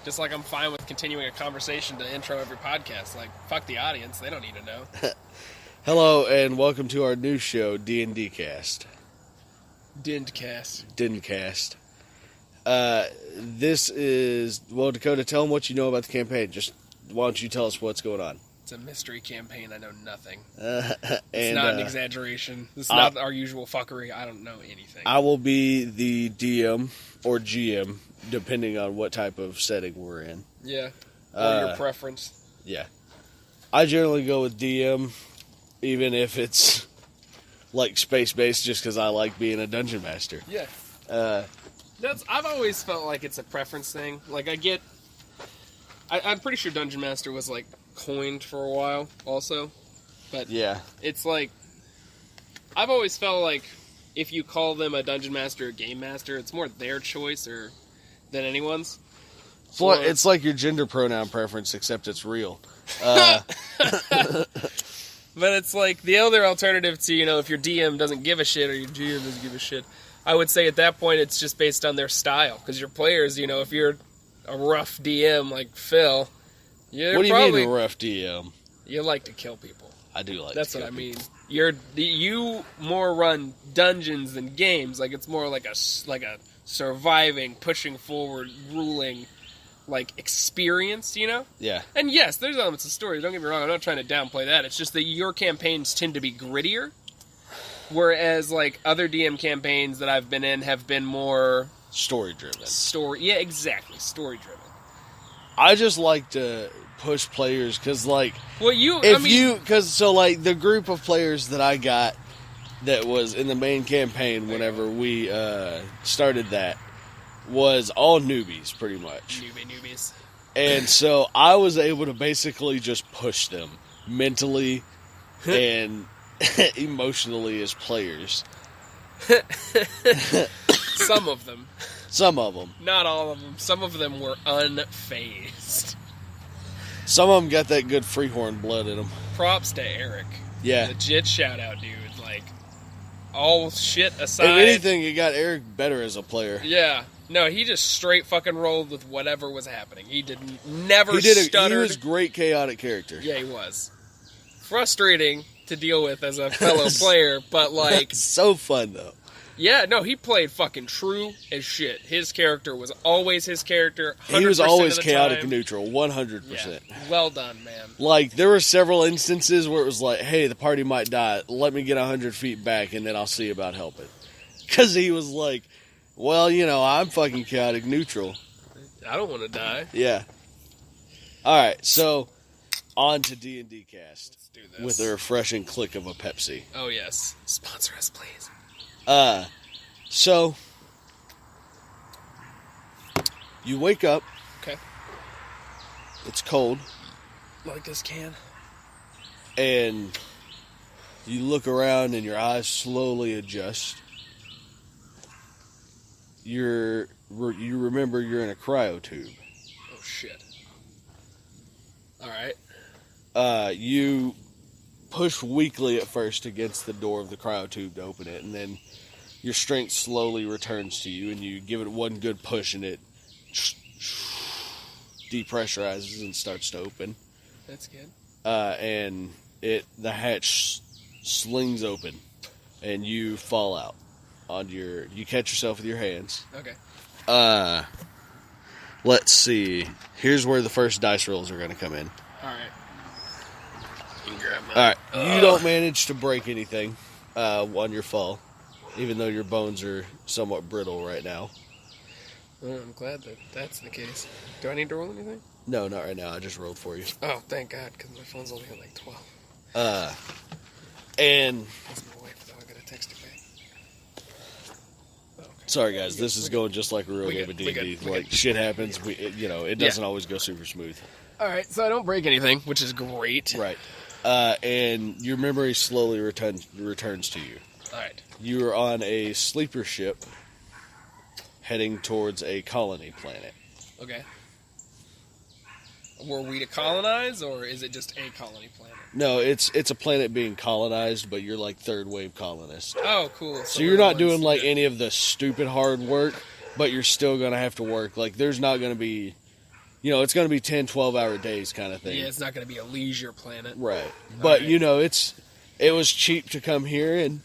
Just like I'm fine with continuing a conversation to intro every podcast. Like, fuck the audience. They don't need to know. Hello, and welcome to our new show, DnD Cast. DnD Cast. DnD Cast. This is... Well, Dakota, tell them what you know about the campaign. Just, why don't you tell us what's going on? It's a mystery campaign. I know nothing. It's It's not an exaggeration. It's not our usual fuckery. I don't know anything. I will be the DM or GM, depending on what type of setting we're in. Yeah. Or your preference. Yeah. I generally go with DM, even if it's like space-based, just because I like being a dungeon master. Yeah. I've always felt like it's a preference thing. Like, I'm pretty sure Dungeon Master was, like, coined for a while, also. But yeah, it's like, I've always felt like if you call them a Dungeon Master or Game Master, it's more their choice than anyone's. Well, it's like your gender pronoun preference, except it's real. But it's like the other alternative to, if your DM doesn't give a shit or your GM doesn't give a shit, I would say at that point it's just based on their style. Because your players, if you're a rough DM like Phil, what do you mean a rough DM? You like to kill people. I do like That's to kill what I mean. people. You more run dungeons than games. Like, it's more like a surviving, pushing forward, ruling, like, experience, Yeah. And yes, there's elements of story. Don't get me wrong. I'm not trying to downplay that. It's just that your campaigns tend to be grittier. Whereas, like, other DM campaigns that I've been in have been more... Story-driven. Yeah, exactly. Story-driven. I just like to push players, because, like... Well, the group of players that I got that was in the main campaign whenever we started that was all newbies, pretty much. Newbies. And so I was able to basically just push them mentally and emotionally as players. Some of them. Some of them. Not all of them. Some of them were unfazed. Some of them got that good freehorn blood in them. Props to Eric. Yeah. Legit shout out, dude. Like, all shit aside. If anything, it got Eric better as a player. Yeah. No, he just straight fucking rolled with whatever was happening. He never stuttered. He was a great chaotic character. Yeah, he was. Frustrating to deal with as a fellow player, but like... So fun, though. Yeah, no, he played fucking true as shit. His character was always his character. He was always chaotic time. Neutral, 100%. Yeah. Well done, man. Like, there were several instances where it was like, hey, the party might die. Let me get 100 feet back, and then I'll see about helping. Because he was like, well, I'm fucking chaotic neutral. I don't want to die. Yeah. All right, so on to D&D Cast. Let's do this. With a refreshing click of a Pepsi. Oh, yes. Sponsor us, please. So you wake up. Okay. It's cold. Like this can. And you look around and your eyes slowly adjust. You remember you're in a cryo tube. Oh, shit. Alright. You push weakly at first against the door of the cryo tube to open it, and then your strength slowly returns to you, and you give it one good push, and it depressurizes and starts to open. That's good. And the hatch slings open, and you fall out you catch yourself with your hands. Okay. Let's see. Here's where the first dice rolls are going to come in. Alright. Alright. You don't manage to break anything on your fall, even though your bones are somewhat brittle right now. Well, I'm glad that's the case. Do I need to roll anything? No, not right now. I just rolled for you. Oh, thank God, because my phone's only at like 12. And... That's my wife, though. I got a text to pay. Oh, okay. Sorry, guys. This is going just like a real game of D&D. Like, shit happens. It doesn't always go super smooth. Alright, so I don't break anything, which is great. Right. And your memory slowly returns to you. Alright. You are on a sleeper ship heading towards a colony planet. Okay. Were we to colonize, or is it just a colony planet? No, it's a planet being colonized, but you're like third wave colonist. Oh, cool. So you're not doing like any of the stupid hard work, but you're still going to have to work. Like, there's not going to be, it's going to be 10, 12-hour days kind of thing. Yeah, it's not going to be a leisure planet. Right. But, right. it was cheap to come here, and,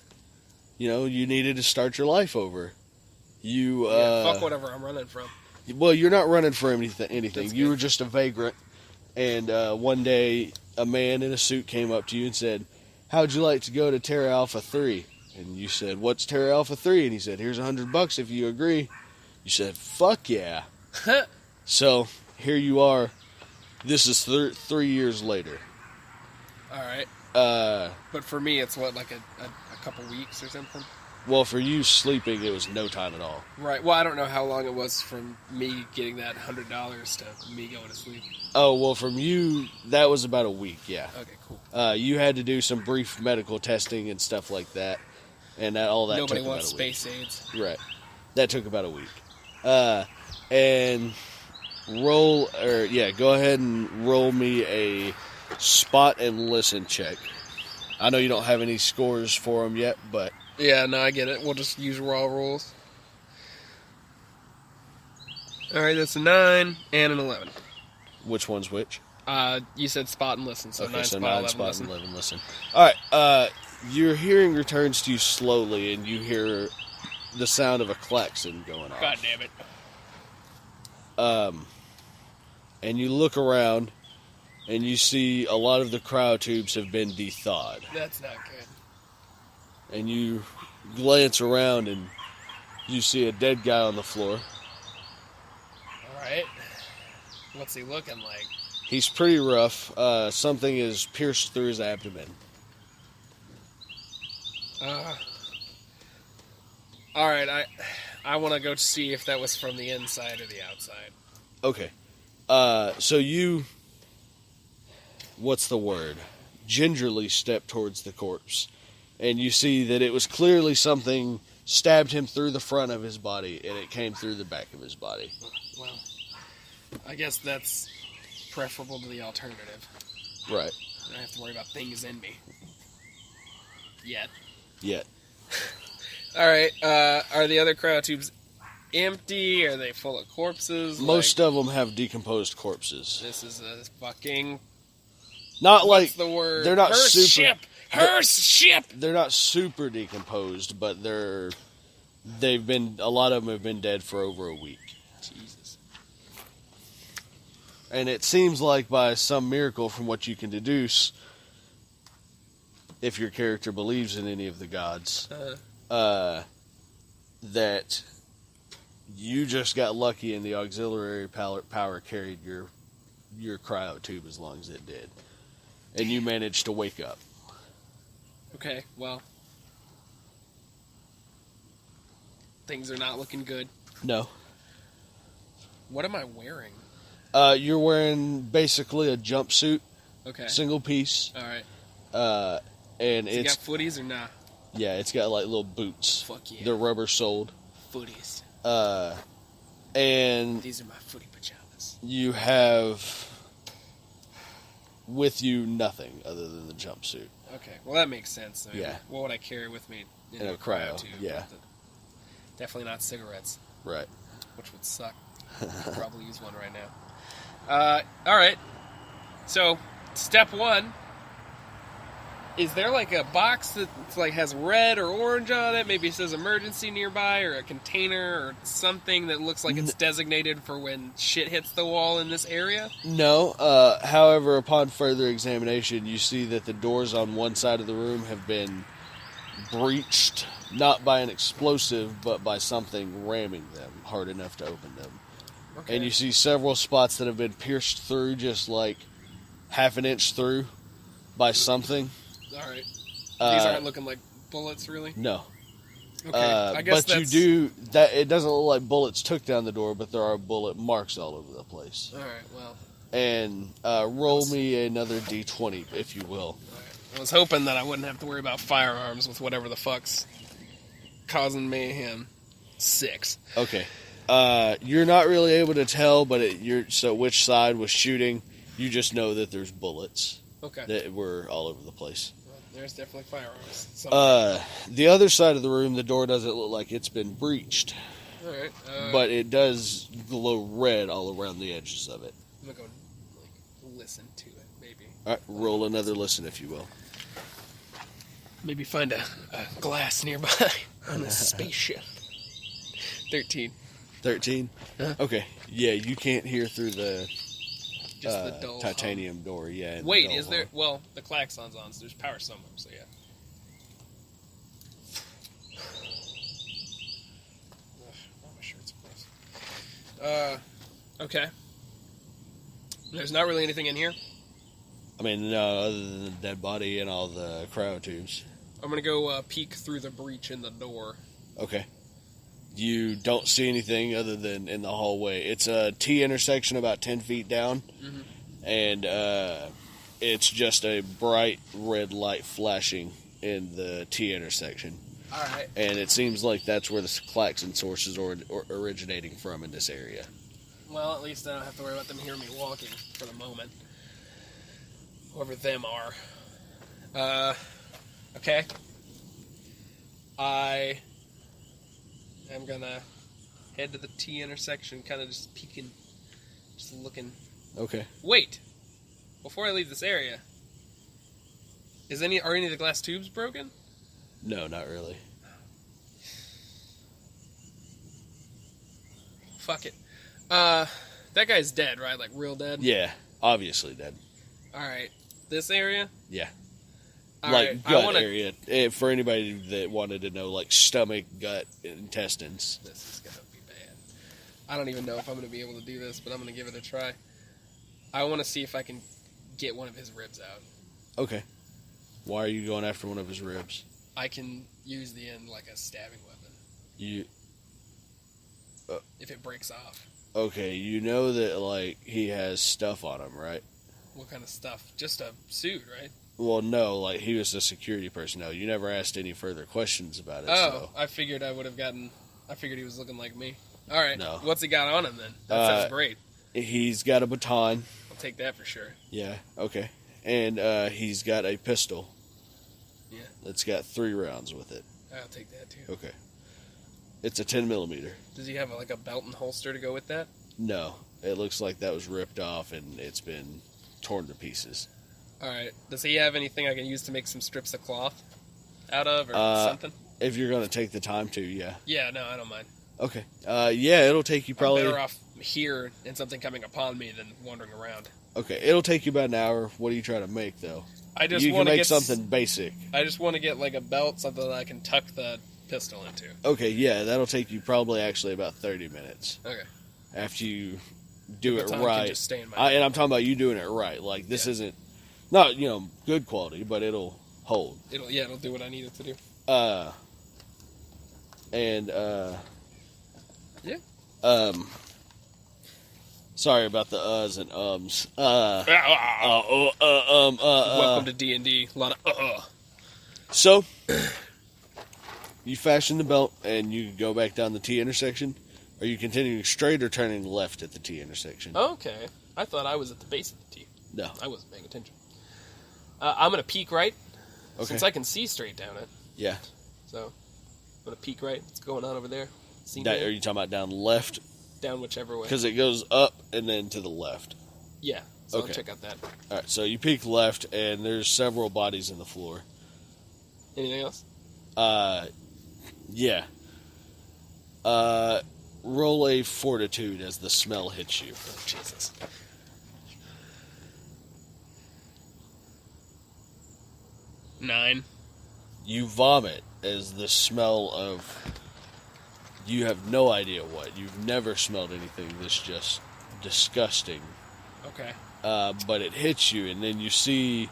you needed to start your life over. Fuck whatever I'm running from. Well, you're not running for anything. You good. were just a vagrant, and one day a man in a suit came up to you and said, "How'd you like to go to Terra Alpha 3?" And you said, "What's Terra Alpha 3?" And he said, "Here's $100 if you agree." You said, "Fuck yeah." So, here you are. This is 3 years later. Alright. But for me, it's what, like a couple weeks or something? Well, for you sleeping, it was no time at all. Right. Well, I don't know how long it was from me getting that $100 to me going to sleep. Oh, well, from you, that was about a week, yeah. Okay, cool. You had to do some brief medical testing and stuff like that. And all that Nobody took wants about a week. space aids. Right. That took about a week. And go ahead and roll me a spot and listen check. I know you don't have any scores for them yet, but... Yeah, no, I get it. We'll just use raw rules. Alright, that's a 9 and an 11. Which one's which? You said spot and listen, so okay, 9 so spot, 9 11 spot listen. and 11 listen. Alright, your hearing returns to you slowly, and you hear the sound of a klaxon going off. God damn it. And you look around, and you see a lot of the cryotubes have been de-thawed. That's not good. And you glance around, and you see a dead guy on the floor. Alright. What's he looking like? He's pretty rough. Something is pierced through his abdomen. Alright, I want to go see if that was from the inside or the outside. Okay. So you... What's the word? Gingerly step towards the corpse. And you see that it was clearly something stabbed him through the front of his body, and it came through the back of his body. Well, I guess that's preferable to the alternative. Right. I don't have to worry about things in me. Yet. Alright, are the other cryotubes empty? Are they full of corpses? Most of them have decomposed corpses. This is a fucking... Not like... What's the word? They're not Hearse super... ship! Hearse ship! They're not super decomposed, but a lot of them have been dead for over a week. Jesus. And it seems like by some miracle, from what you can deduce, if your character believes in any of the gods, that you just got lucky and the auxiliary power carried your cryo tube as long as it did. And you managed to wake up. Okay, well. Things are not looking good. No. What am I wearing? You're wearing basically a jumpsuit. Okay. Single piece. Alright. And Does it got footies or not? Yeah, it's got like little boots. Fuck yeah. They're rubber soled. Footies. And these are my footy pajamas. You have with you nothing other than the jumpsuit. Okay, well that makes sense. I mean, yeah. What would I carry with me in a cryo tube? Yeah. Definitely not cigarettes. Right. Which would suck. I could probably use one right now. Alright. So, step 1. Is there like a box that like has red or orange on it? Maybe it says emergency nearby, or a container or something that looks like it's designated for when shit hits the wall in this area? No. However, upon further examination, you see that the doors on one side of the room have been breached, not by an explosive, but by something ramming them hard enough to open them. Okay. And you see several spots that have been pierced through, just like half an inch through by something. Alright. These aren't looking like bullets, really? No. Okay, I guess but that's... you do... It doesn't look like bullets took down the door, but there are bullet marks all over the place. Alright, well... And roll me another D20, if you will. Alright. I was hoping that I wouldn't have to worry about firearms with whatever the fuck's causing mayhem. 6. Okay. You're not really able to tell, but so which side was shooting. You just know that there's bullets. Okay. That were all over the place. Well, there's definitely firearms. The other side of the room, the door doesn't look like it's been breached. Alright. But it does glow red all around the edges of it. I'm gonna go listen to it, maybe. All right, roll another listen, if you will. Maybe find a glass nearby on a spaceship. 13. 13? Uh-huh. Okay. Yeah, you can't hear through the Just the dull titanium door. Yeah. Wait, the is there... Well, the klaxon's on, so there's power somewhere, so yeah. Ugh, my shirt's gross. Okay. There's not really anything in here. I mean, no, other than the dead body and all the cryotubes. I'm gonna go peek through the breach in the door. Okay. You don't see anything other than in the hallway. It's a T intersection about 10 feet down, and it's just a bright red light flashing in the T intersection. All right. And it seems like that's where the klaxon source is originating from in this area. Well, at least I don't have to worry about them hearing me walking for the moment. Whoever them are. Okay. I am gonna head to the T intersection, kind of just peeking, just looking. Okay. Wait! Before I leave this area, are any of the glass tubes broken? No, not really. Fuck it. That guy's dead, right? Like, real dead? Yeah, obviously dead. Alright. This area? Yeah. All like, right, gut area. For anybody that wanted to know, like, stomach, gut, intestines. This is gonna be bad. I don't even know if I'm gonna be able to do this, but I'm gonna give it a try. I want to see if I can get one of his ribs out. Okay. Why are you going after one of his ribs? I can use the end like a stabbing weapon. If it breaks off. Okay, you know that, like, he has stuff on him, right? What kind of stuff? Just a suit, right? Well, no, like, he was a security personnel. You never asked any further questions about it, Oh, so. I figured I figured he was looking like me. Alright, No. What's he got on him then? That sounds great. He's got a baton. I'll take that for sure. Yeah, okay. And he's got a pistol. Yeah. That's got 3 rounds with it. I'll take that too. Okay. It's a 10 millimeter. Does he have like a belt and holster to go with that? No. It looks like that was ripped off and it's been torn to pieces. Alright. Does he have anything I can use to make some strips of cloth out of or something? If you're going to take the time to, yeah. Yeah, no, I don't mind. Okay. Yeah, it'll take you probably... I'm better off here and something coming upon me than wandering around. Okay, it'll take you about an hour. What are you trying to make, though? I just you want can to make get something basic. I just want to get like a belt, something that I can tuck the pistol into. Okay, yeah, that'll take you probably actually about 30 minutes. Okay. After you do it Can right. just stay in my And I'm talking about you doing it right. Like, this isn't, not, good quality, but it'll hold. It'll do what I need it to do. Yeah. Sorry about the uhs and ums. Welcome to DnD. A lot of So, you fashion the belt and you go back down the T intersection. Are you continuing straight or turning left at the T intersection? Okay. I thought I was at the base of the T. No. I wasn't paying attention. I'm going to peek right. Okay. Since I can see straight down it. Yeah. So, I'm going to peek right. What's going on over there? Are you talking about down left? Down whichever way. Because it goes up and then to the left. Yeah. So Okay. I'll check out that. Alright, so you peek left and there's several bodies in the floor. Anything else? Yeah. Roll a fortitude as the smell hits you. Oh, Jesus. Nine. You vomit as the smell of... You have no idea what. You've never smelled anything this just disgusting. Okay. But it hits you, and then you see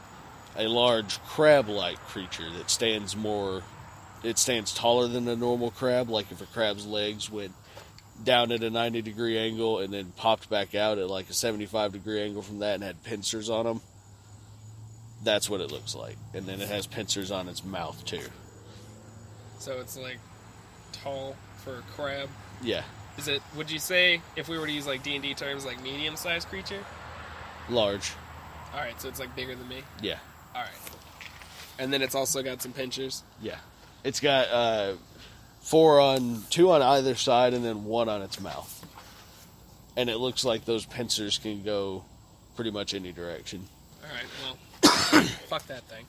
a large crab-like creature that stands more... It stands taller than a normal crab, like if a crab's legs went down at a 90-degree angle and then popped back out at like a 75-degree angle from that and had pincers on them. That's what it looks like. And then it has pincers on its mouth, too. So it's like tall for a crab. Yeah. Would you say, if we were to use like D&D terms, like medium-sized creature? Large. Alright, so it's like bigger than me? Yeah. Alright. And then it's also got some pinchers? Yeah. It's got 2 on either side and then 1 on its mouth. And it looks like those pincers can go pretty much any direction. Alright, well, fuck that thing.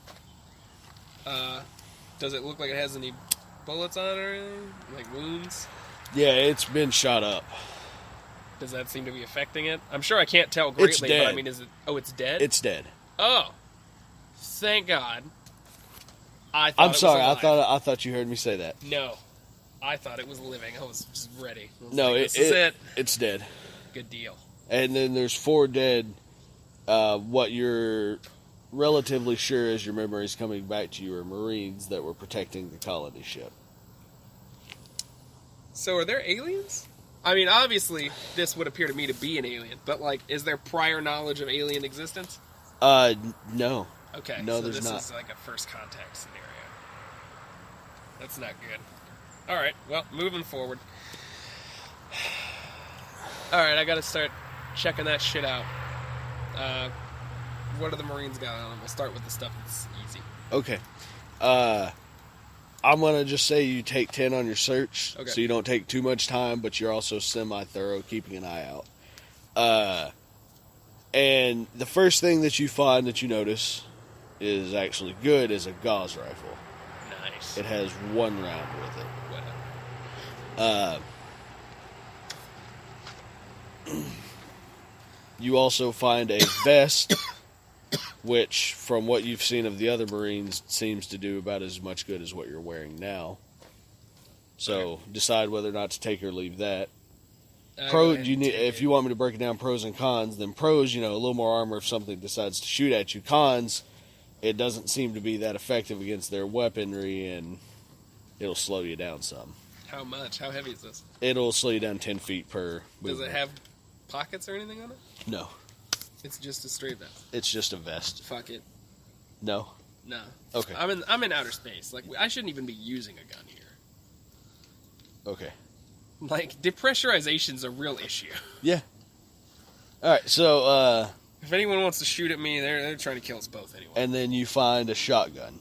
Does it look like it has any bullets on it or anything? Like wounds? Yeah, it's been shot up. Does that seem to be affecting it? I'm sure I can't tell greatly, It's dead. but I mean, is it... Oh, it's dead? It's dead. Oh. Thank God. I I'm sorry, I thought you heard me say that. No. I thought it was living. I was just ready. No, like, this is it. It's dead. Good deal. And then there's 4 dead. What you're relatively sure as your memory's coming back to you are Marines that were protecting the colony ship. So are there aliens? I mean, obviously, this would appear to me to be an alien, but, like, is there prior knowledge of alien existence? No. Okay, no, so there's this not. is like a first contact scenario. That's not good. Alright, well, moving forward. Alright, I gotta start checking that shit out. What do the Marines got on them? We'll start with the stuff that's easy. Okay. I'm going to just say you take 10 on your search, okay. So you don't take too much time, but you're also semi-thorough, keeping an eye out. And the first thing that you find that you notice is actually good is a Gauss rifle. Nice. It has 1 round with it. You also find a vest, which, from what you've seen of the other Marines, seems to do about as much good as what you're wearing now. So, decide whether or not to take or leave that. If you want me to break it down pros and cons, then pros, a little more armor if something decides to shoot at you. Cons, it doesn't seem to be that effective against their weaponry, and it'll slow you down some. How much? How heavy is this? It'll slow you down 10 feet per movement. Does it have pockets or anything on it? No. It's just a straight vest. It's just a vest. Fuck it. No? No. Okay. I'm in outer space. Like, I shouldn't even be using a gun here. Okay. Like, depressurization's a real issue. Yeah. Alright, so, if anyone wants to shoot at me, they're trying to kill us both anyway. And then you find a shotgun.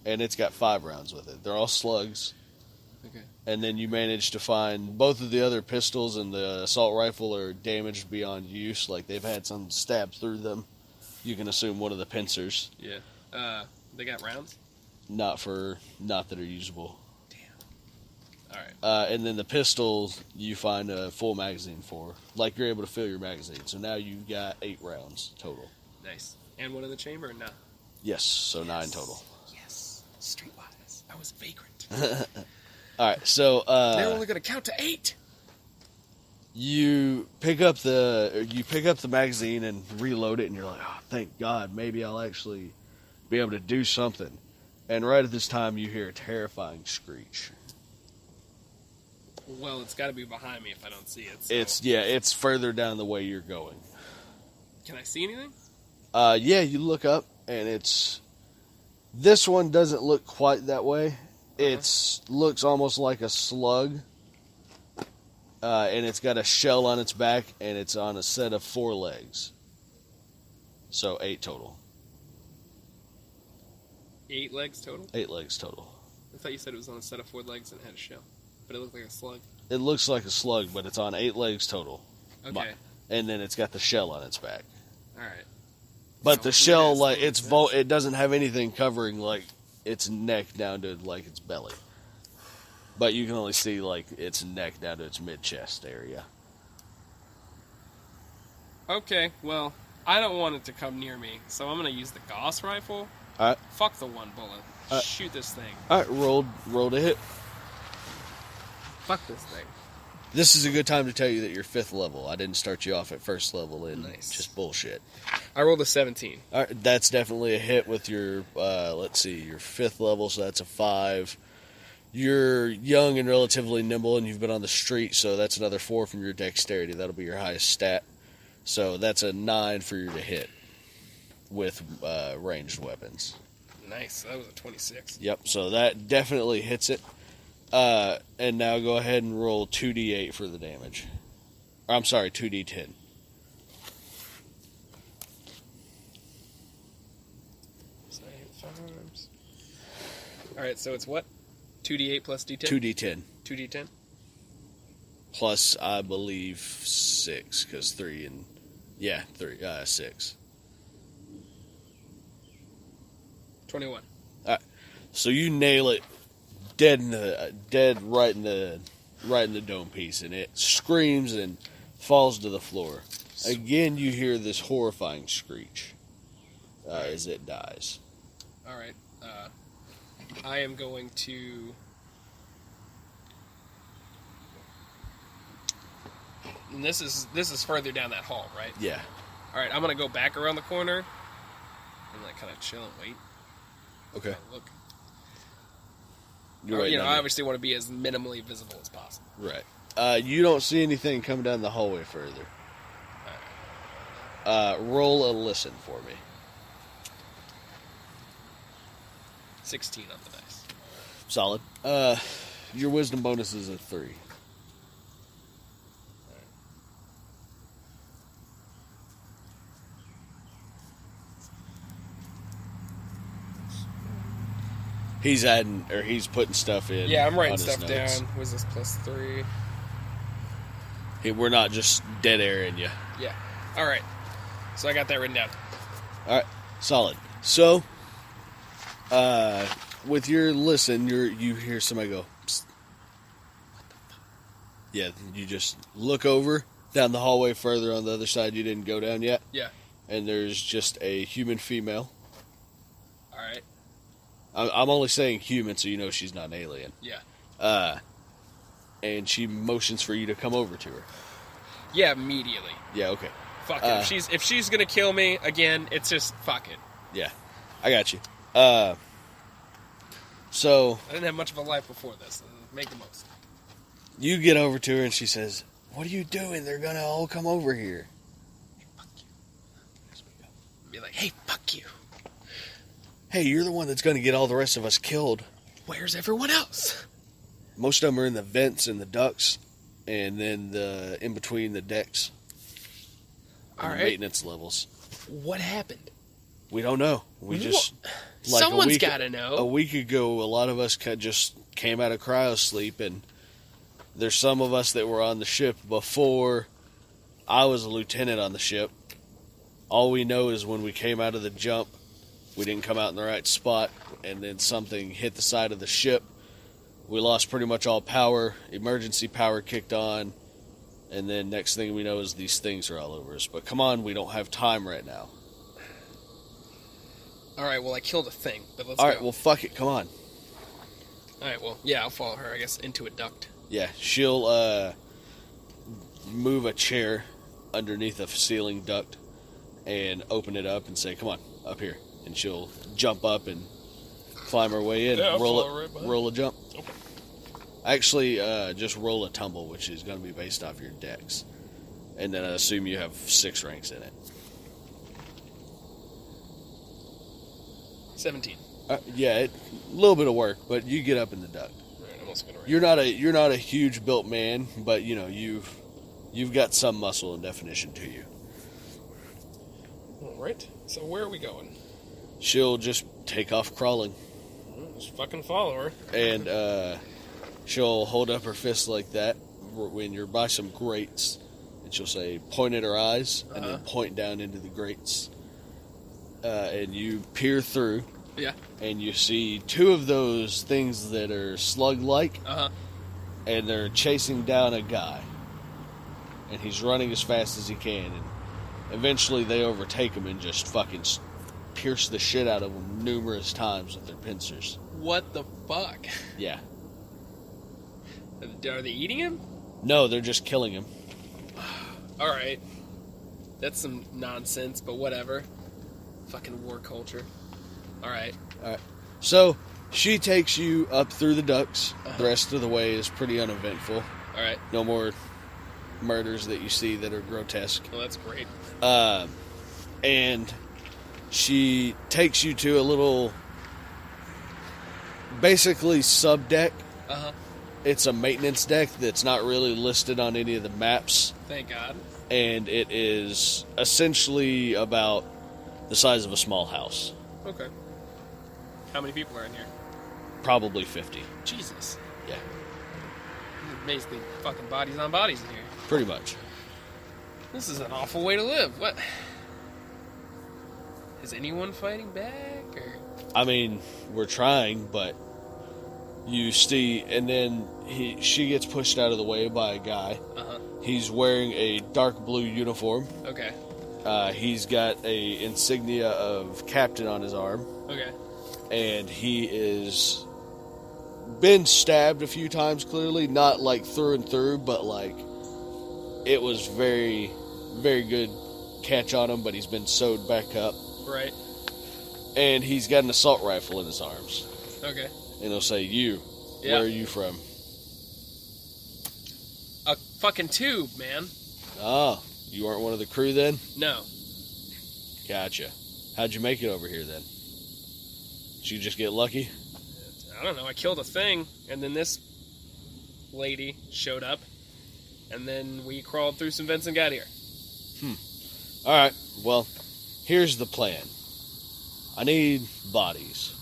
And it's got 5 rounds with it. They're all slugs. Okay. And then you manage to find both of the other pistols and the assault rifle are damaged beyond use. Like, they've had some stab through them. You can assume one of the pincers. Yeah. They got rounds? Not that are usable. Alright. And then the pistols you find a full magazine for. Like, you're able to fill your magazine. So now you've got 8 rounds total. Nice. And one in the chamber or not? Yes, so 9 total. Yes. Streetwise. I was vagrant. Alright, so they're only gonna count to 8. You pick up the magazine and reload it, and you're like, oh, thank God, maybe I'll actually be able to do something. And right at this time, you hear a terrifying screech. Well, it's got to be behind me if I don't see it. So. It's further down the way you're going. Can I see anything? Yeah, you look up, and this one doesn't look quite that way. It looks almost like a slug, and it's got a shell on its back, and it's on a set of 4 legs. So 8 total. 8 legs total? 8 legs total. I thought you said it was on a set of 4 legs and had a shell, but it looked like a slug. It looks like a slug, but it's on 8 legs total. Okay. And then it's got the shell on its back. All right. But So the shell, like, it's it doesn't have anything covering, like, its neck down to, like, its belly. But you can only see, like, its neck down to its mid-chest area. Okay, well, I don't want it to come near me, so I'm going to use the Gauss rifle. Alright. Fuck the 1 bullet. Shoot this thing. Alright, roll to hit. Fuck this thing. This is a good time to tell you that you're 5th level. I didn't start you off at 1st level in just bullshit. I rolled a 17. Alright, that's definitely a hit with your, let's see, your 5th level, so that's a 5. You're young and relatively nimble, and you've been on the street, so that's another 4 from your dexterity. That'll be your highest stat. So that's a 9 for you to hit with ranged weapons. Nice. That was a 26. Yep, so that definitely hits it. And now go ahead and roll 2d8 for the damage. I'm sorry, 2d10. Alright, so it's what? 2d8 plus d10? 2d10. 2d10? plus, I believe, 6, because 3 and... Yeah, 6. 21. So you nail it dead right in the dome piece, and it screams and falls to the floor. Again, you hear this horrifying screech as it dies. All right. I am going to... And this is further down that hall, right? Yeah. All right, I'm going to go back around the corner and like kind of chill and wait. Okay. Look. You're waiting on I me. obviously want to be as minimally visible as possible. Right. You don't see anything coming down the hallway further. Roll a listen for me. 16 on the dice. Solid. Your wisdom bonus is a 3. He's putting stuff in. Yeah, I'm writing on his stuff notes. down. Was this plus 3? We're not just dead airing you. Yeah. All right. So I got that written down. All right, solid. So, with your listen, you hear somebody go, "Psst." What the fuck? Yeah, you just look over down the hallway further on the other side. You didn't go down yet. Yeah. And there's just a human female. All right. I'm only saying human, so you know she's not an alien. Yeah. And she motions for you to come over to her. Yeah, immediately. Yeah, okay. Fuck it. If she's gonna kill me again, it's just fuck it. Yeah, I got you. So I didn't have much of a life before this. Make the most. you get over to her and she says, "What are you doing? They're gonna all come over here." Hey, fuck you. Be like, hey, fuck you. Hey, you're the one that's gonna get all the rest of us killed. Where's everyone else? Most of them are in the vents and the ducts, and then in between the decks. All and right. the maintenance levels. What happened? We don't know. We just Someone's got to know. A week ago, a lot of us just came out of cryo sleep, and there's some of us that were on the ship before I was a lieutenant on the ship. All we know is when we came out of the jump, we didn't come out in the right spot, and then something hit the side of the ship. We lost pretty much all power. Emergency power kicked on, and then next thing we know is these things are all over us. But come on, we don't have time right now. All right, well, I killed a thing, but let's All go. right, well, fuck it. Come on. All right, well, yeah, I'll follow her, I guess, into a duct. Yeah, she'll move a chair underneath a ceiling duct and open it up and say, "Come on, up here." And she'll jump up and climb her way in. Yeah, I'll roll follow right behind. roll a jump. Okay. Actually, just roll a tumble, which is going to be based off your dex. And then I assume you have 6 ranks in it. 17. Yeah, a little bit of work, but you get up in the duct. All right, I'm also gonna write. You're not a huge built man, but you know you've got some muscle and definition to you. All right, so where are we going? She'll just take off crawling, Just fucking follow her. and she'll hold up her fist like that when you're by some grates, and she'll say, "Point at her eyes," and then point down into the grates. And you peer through, Yeah. and you see 2 of those things that are slug-like, Uh-huh. and they're chasing down a guy. And he's running as fast as he can, and eventually they overtake him and just fucking pierce the shit out of him numerous times with their pincers. What the fuck? Yeah. Are they eating him? No, they're just killing him. All right. That's some nonsense, but whatever. Fucking war culture. All right. So, she takes you up through the ducts. The rest of the way is pretty uneventful. All right. No more murders that you see that are grotesque. Well, that's great. And she takes you to a little, basically, sub-deck. Uh-huh. It's a maintenance deck that's not really listed on any of the maps. Thank God. And it is essentially about the size of a small house. Okay. How many people are in here? Probably 50. Jesus. Yeah. basically fucking bodies on bodies in here. Pretty much. This is an awful way to live. What? Is anyone fighting back, or? I mean, we're trying, but you see, and then she gets pushed out of the way by a guy. Uh-huh. He's wearing a dark blue uniform. Okay. He's got a insignia of captain on his arm. Okay. And he is been stabbed a few times, clearly. Not like through and through, but like it was very, very good catch on him, but he's been sewed back up. Right. And he's got an assault rifle in his arms. Okay. And he'll say, "You, yeah. Where are you from?" A fucking tube, man. Oh, you aren't one of the crew then? No. Gotcha. How'd you make it over here then? Did you just get lucky? I don't know. I killed a thing, and then this lady showed up, and then we crawled through some vents and got here. Alright, well, here's the plan. I need bodies.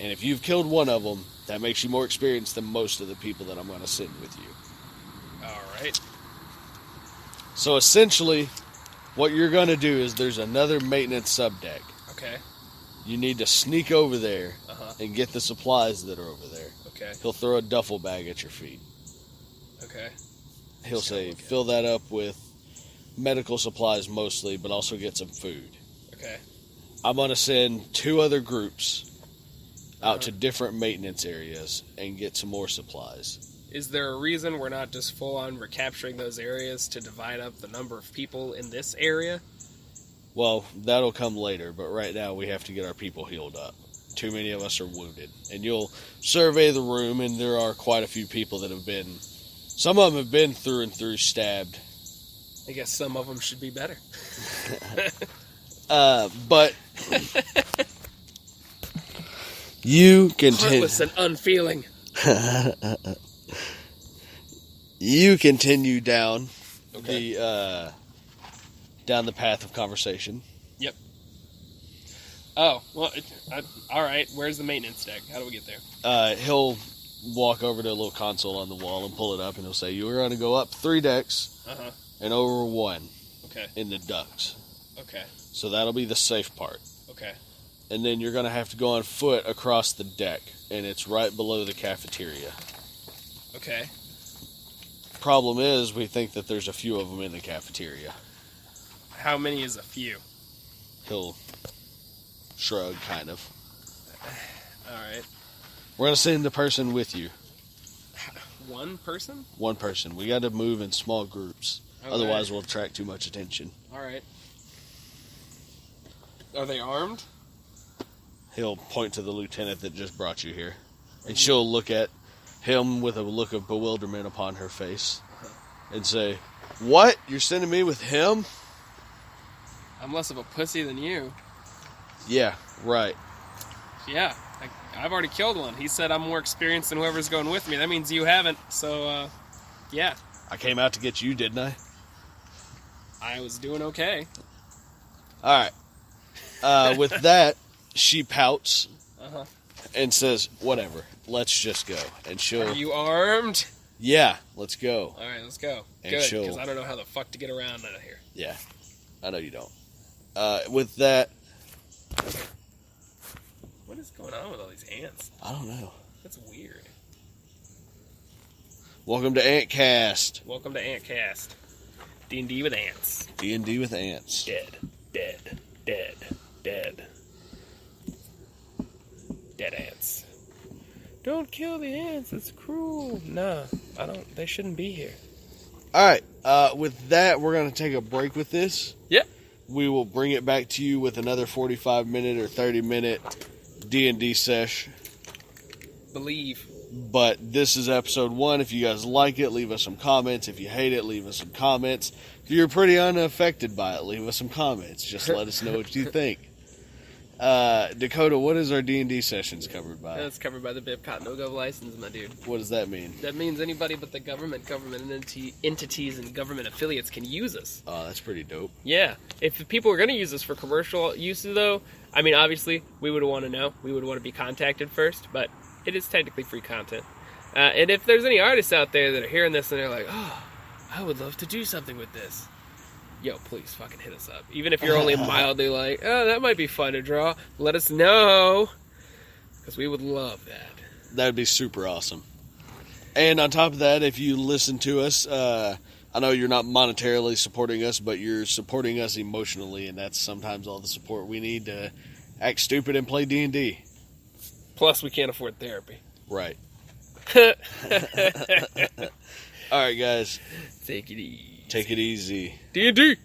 And if you've killed one of them, that makes you more experienced than most of the people that I'm going to send with you. Alright. So essentially, what you're going to do is there's another maintenance subdeck. Okay. You need to sneak over there Uh-huh. and get the supplies that are over there. Okay. He'll throw a duffel bag at your feet. Okay. He'll say, fill that up with medical supplies mostly, but also get some food. Okay. I'm going to send 2 other groups out to different maintenance areas and get some more supplies. Is there a reason we're not just full-on recapturing those areas to divide up the number of people in this area? Well, that'll come later, but right now we have to get our people healed up. Too many of us are wounded. And you'll survey the room, and there are quite a few people that have been... Some of them have been through and through stabbed. I guess some of them should be better. But... you continue... Heartless and unfeeling. You continue down Okay. down the path of conversation. Yep. Oh, well, all right. Where's the maintenance deck? How do we get there? He'll walk over to a little console on the wall and pull it up, and he'll say, "You're going to go up 3 decks Uh-huh. and over 1 Okay. in the ducts." Okay. So that'll be the safe part. Okay. And then you're going to have to go on foot across the deck, and it's right below the cafeteria. Okay. Problem is, we think that there's a few of them in the cafeteria. How many is a few? He'll shrug, kind of. All right. We're going to send the person with you. One person? 1 person. We got to move in small groups. Okay. Otherwise, we'll attract too much attention. All right. Are they armed? He'll point to the lieutenant that just brought you here. And she'll look at him with a look of bewilderment upon her face and say, "What? You're sending me with him?" I'm less of a pussy than you. Yeah, right. Yeah. I've already killed one. He said I'm more experienced than whoever's going with me. That means you haven't. So, yeah. I came out to get you, didn't I? I was doing okay. All right. With that, she pouts Uh-huh. and says, "Whatever, let's just go." And she'll... Are you armed? Yeah, let's go. All right, let's go. And Good, she'll- because I don't know how the fuck to get around out of here. Yeah, I know you don't. With that... What is going on with all these ants? I don't know. That's weird. Welcome to Ant Cast. Welcome to Ant Cast. D&D with ants. D&D with ants. Dead. Dead. Dead. Dead. Dead ants. Don't kill the ants. It's cruel. No, I don't. They shouldn't be here. All right. With that, we're going to take a break with this. Yep. We will bring it back to you with another 45-minute or 30-minute D&D sesh. Believe. But this is episode 1. If you guys like it, leave us some comments. If you hate it, leave us some comments. If you're pretty unaffected by it, leave us some comments. Just let us know what you think. Dakota, what is our D&D sessions covered by? That's covered by the BIPCOT no-go license, my dude. What does that mean? That means anybody but the government entities, and government affiliates can use us. Oh, that's pretty dope. Yeah. If people are going to use us for commercial uses, though, I mean, obviously, we would want to know. We would want to be contacted first, but it is technically free content. And if there's any artists out there that are hearing this and they're like, oh, I would love to do something with this. Yo, please fucking hit us up. Even if you're only mildly like, oh, that might be fun to draw, let us know. Because we would love that. That would be super awesome. And on top of that, if you listen to us, I know you're not monetarily supporting us, but you're supporting us emotionally, and that's sometimes all the support we need to act stupid and play D&D. Plus, we can't afford therapy. Right. All right, guys. Take it easy. Take it easy. D&D.